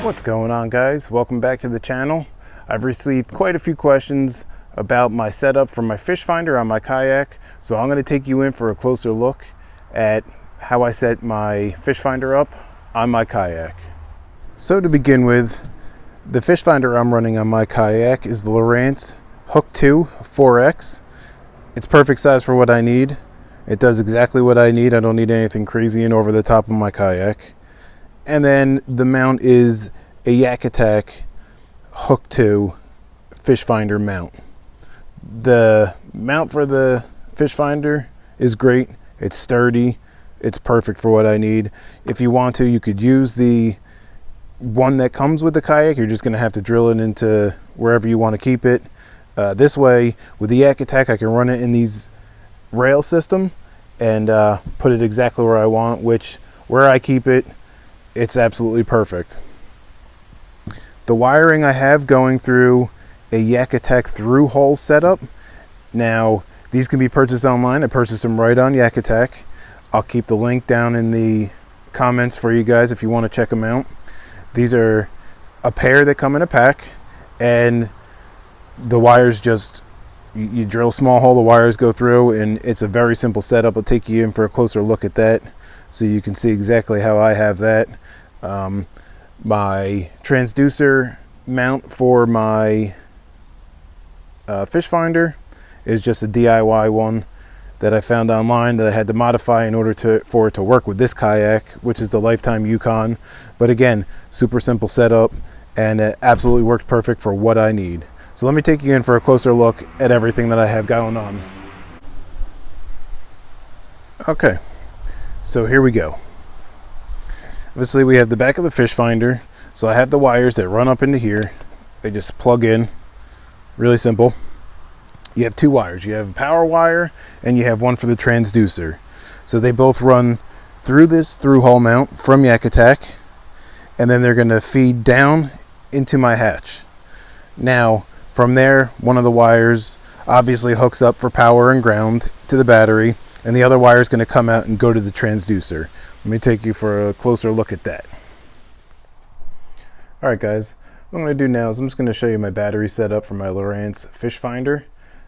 What's going on, guys? Welcome back to the channel. I've received quite a few questions about my setup for my fish finder on my kayak, so I'm going to take you in for a closer look at how I set my fish finder up on my kayak. So to begin with, the fish finder I'm running on my kayak is the Lowrance Hook2 4X. It's perfect size for what I need. It does exactly what I need. I don't need anything crazy and over the top of my kayak. And then the mount is a Kayak Hook2 fish finder mount. The mount for the fish finder is great. It's sturdy. It's perfect for what I need. If you want to, you could use the one that comes with the kayak. You're just going to have to drill it into wherever you want to keep it. This way, with the Kayak, I can run it in these rail system and put it exactly where I want, which where I keep it, it's absolutely perfect. The wiring I have going through a Kayak through hole setup. Now, these can be purchased online. I purchased them right on Kayak. I'll keep the link down in the comments for you guys if you want to check them out. These are a pair that come in a pack, and the wires just, you drill a small hole, the wires go through, and it's a very simple setup. I'll take you in for a closer look at that so you can see exactly how I have that. My transducer mount for my fish finder is just a DIY one that I found online that I had to modify in order for it to work with this kayak, which is the Lifetime Yukon. But again, super simple setup, and it absolutely works perfect for what I need. So let me take you in for a closer look at everything that I have going on. Okay, so here we go. Obviously we have the back of the fish finder. So I have the wires that run up into here. They just plug in, really simple. You have two wires. You have a power wire and you have one for the transducer. So they both run through this through hole mount from Kayak, and then they're gonna feed down into my hatch. Now, from there, one of the wires obviously hooks up for power and ground to the battery, and the other wire is gonna come out and go to the transducer. Let me take you for a closer look at that. All right, guys, what I'm gonna do now is I'm just gonna show you my battery setup for my Lowrance fish finder.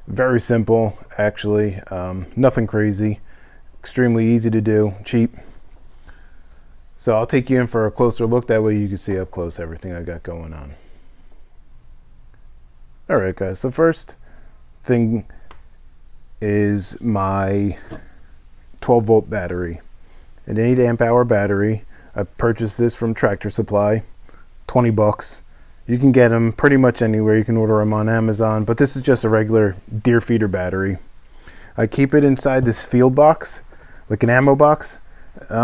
Very simple, actually, nothing crazy, extremely easy to do, cheap. So I'll take you in for a closer look, that way you can see up close everything I got going on. All right, guys, so first thing is my 12-volt battery. An 8 amp hour battery. I purchased this from Tractor Supply, 20 bucks. You can get them pretty much anywhere. You can order them on Amazon, but this is just a regular deer feeder battery. I keep it inside this field box, like an ammo box,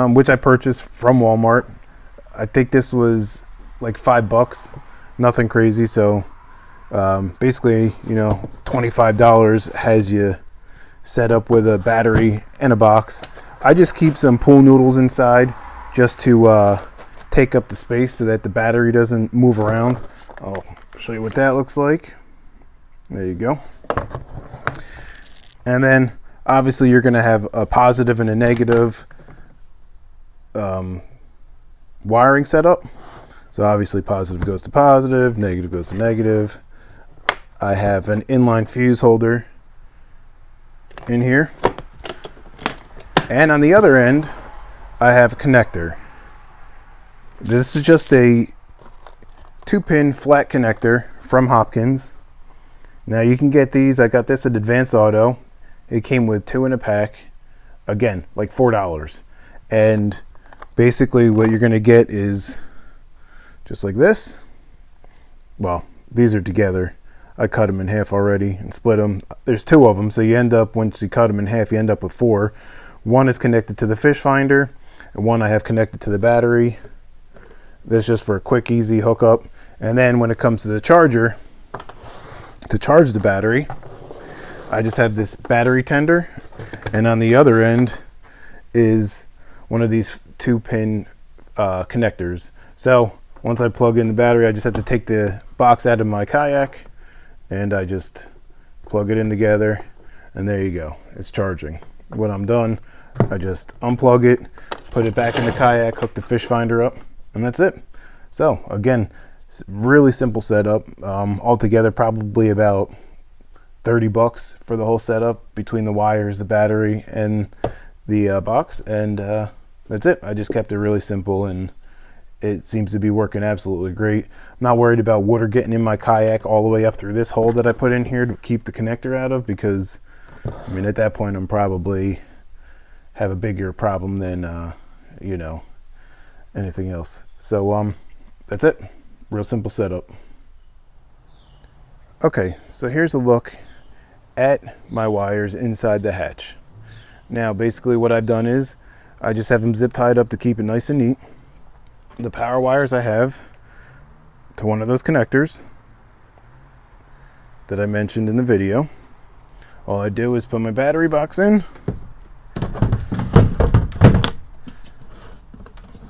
which I purchased from Walmart. I think this was like 5 bucks, nothing crazy. So basically, you know, $25 has you set up with a battery and a box. I just keep some pool noodles inside just to take up the space so that the battery doesn't move around. I'll show you what that looks like. There you go. And then obviously you're going to have a positive and a negative wiring setup. So obviously positive goes to positive, negative goes to negative. I have an inline fuse holder in here. And on the other end, I have a connector. This is just a 2-pin flat connector from Hopkins. Now you can get these. I got this at Advanced Auto. It came with 2 in a pack. Again, like $4. And basically what you're going to get is just like this. Well, these are together. I cut them in half already and split them. There's 2 of them, so you end up, once you cut them in half, you end up with 4. One is connected to the fish finder, and one I have connected to the battery. This is just for a quick, easy hookup. And then when it comes to the charger, to charge the battery, I just have this battery tender, and on the other end is one of these 2-pin connectors. So once I plug in the battery, I just have to take the box out of my kayak, and I just plug it in together, and there you go. It's charging. When I'm done, I just unplug it, put it back in the kayak, hook the fish finder up, and that's it. So again, really simple setup. Altogether probably about 30 bucks for the whole setup between the wires, the battery, and the box. And that's it. I just kept it really simple, and it seems to be working absolutely great. I'm not worried about water getting in my kayak all the way up through this hole that I put in here to keep the connector out of, because I mean, at that point I'm probably have a bigger problem than you know, anything else. So that's it. Real simple setup. Okay, so here's a look at my wires inside the hatch. Now basically what I've done is I just have them zip tied up to keep it nice and neat. The power wires I have to one of those connectors that I mentioned in the video. All I do is put my battery box in,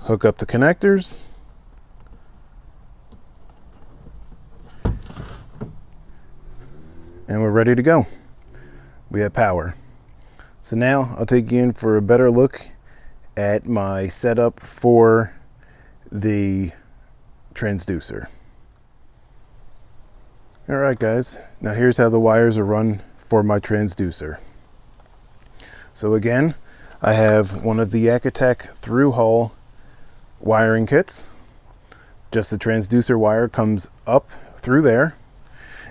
hook up the connectors, and we're ready to go. We have power. So now I'll take you in for a better look at my setup for the transducer. All right guys, now here's how the wires are run for my transducer. So again, I have one of the Kayak through hull wiring kits. Just the transducer wire comes up through there.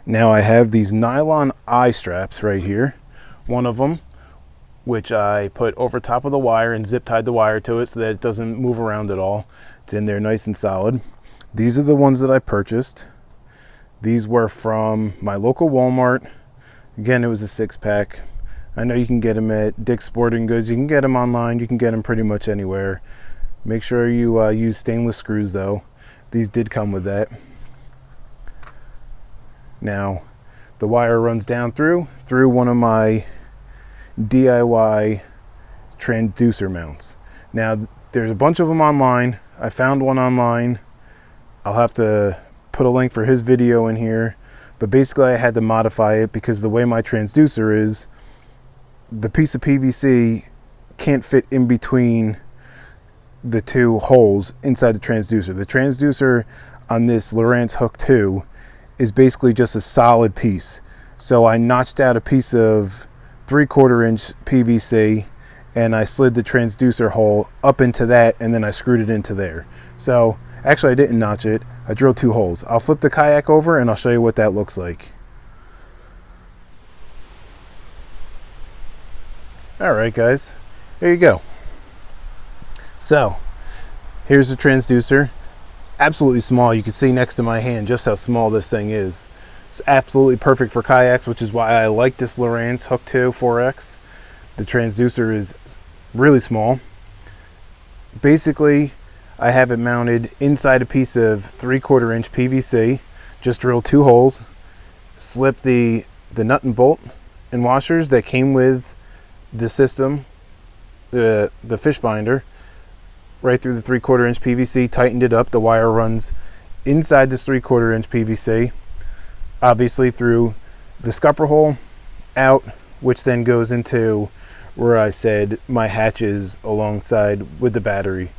Now I have these nylon eye straps right here. One of them, which I put over top of the wire and zip tied the wire to it so that it doesn't move around at all. It's in there nice and solid. These are the ones that I purchased. These were from my local Walmart. Again, it was a 6-pack. I know you can get them at Dick's Sporting Goods. You can get them online. You can get them pretty much anywhere. Make sure you use stainless screws though. These did come with that. Now, the wire runs down through one of my DIY transducer mounts. Now, there's a bunch of them online. I found one online. I'll have to put a link for his video in here. But basically I had to modify it because the way my transducer is, the piece of PVC can't fit in between the two holes inside the transducer. The transducer on this Lowrance Hook2 is basically just a solid piece. So I notched out a piece of 3/4 inch PVC and I slid the transducer hole up into that, and then I screwed it into there. So actually I didn't notch it. I drilled 2 holes. I'll flip the kayak over and I'll show you what that looks like. All right guys, there you go. So here's the transducer. Absolutely small. You can see next to my hand just how small this thing is. It's absolutely perfect for kayaks, which is why I like this Lowrance Hook2 4X. The transducer is really small. Basically, I have it mounted inside a piece of 3/4 inch PVC. Just drill 2 holes, slip the nut and bolt and washers that came with the system, the fish finder, right through the 3/4 inch PVC, tightened it up. The wire runs inside this 3/4 inch PVC, obviously through the scupper hole out, which then goes into where I said my hatch is alongside with the battery.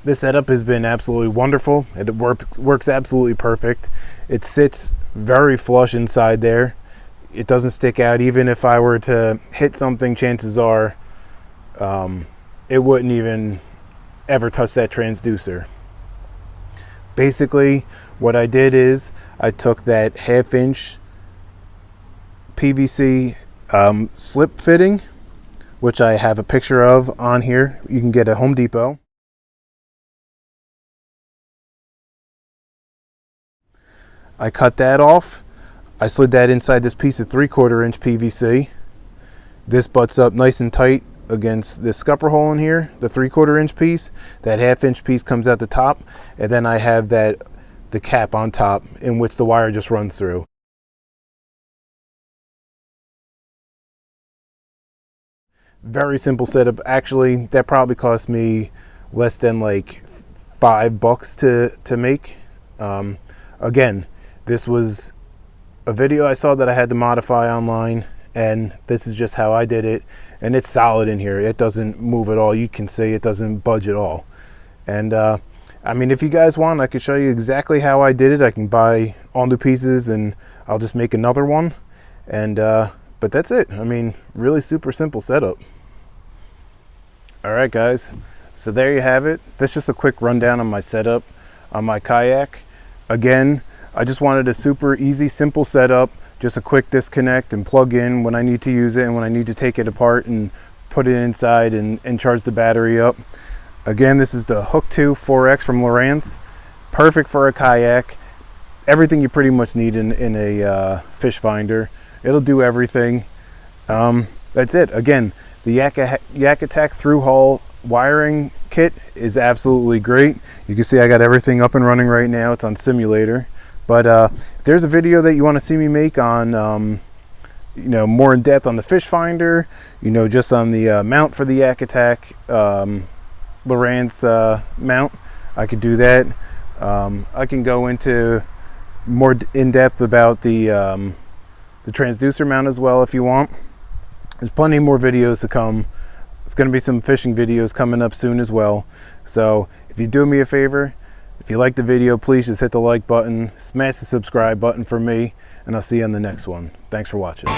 This setup has been absolutely wonderful. It works absolutely perfect. It sits very flush inside there. It doesn't stick out. Even if I were to hit something, chances are it wouldn't even ever touch that transducer. Basically, what I did is I took that 1/2 inch PVC slip fitting, which I have a picture of on here. You can get at Home Depot. I cut that off. I slid that inside this piece of 3/4 inch PVC. This butts up nice and tight against this scupper hole in here, the 3/4 inch piece. That 1/2 inch piece comes out the top, and then I have the cap on top in which the wire just runs through. Very simple setup. Actually, that probably cost me less than like $5 to make. Again, this was a video I saw that I had to modify online, and this is just how I did it. And it's solid in here. It doesn't move at all. You can see it doesn't budge at all. And I I mean, if you guys want, I could show you exactly how I did it. I can buy all new pieces and I'll just make another one. And but that's it. I mean, really super simple setup. All right, guys. So there you have it. That's just a quick rundown on my setup on my kayak. Again, I just wanted a super easy, simple setup, just a quick disconnect and plug in when I need to use it and when I need to take it apart and put it inside and charge the battery up. Again, this is the Hook2 4X from Lowrance. Perfect for a kayak. Everything you pretty much need in a fish finder. It'll do everything. That's it. Again, the Yak Attack through hull wiring kit is absolutely great. You can see I got everything up and running right now. It's on simulator. But if there's a video that you want to see me make on you know, more in depth on the fish finder, you know, just on the mount for the Yak Attack Lowrance mount, I could do that. I can go into more in depth about the transducer mount as well if you want. There's plenty more videos to come. It's going to be some fishing videos coming up soon as well. So if you do me a favor, if you like the video, please just hit the like button, smash the subscribe button for me, and I'll see you on the next one. Thanks for watching.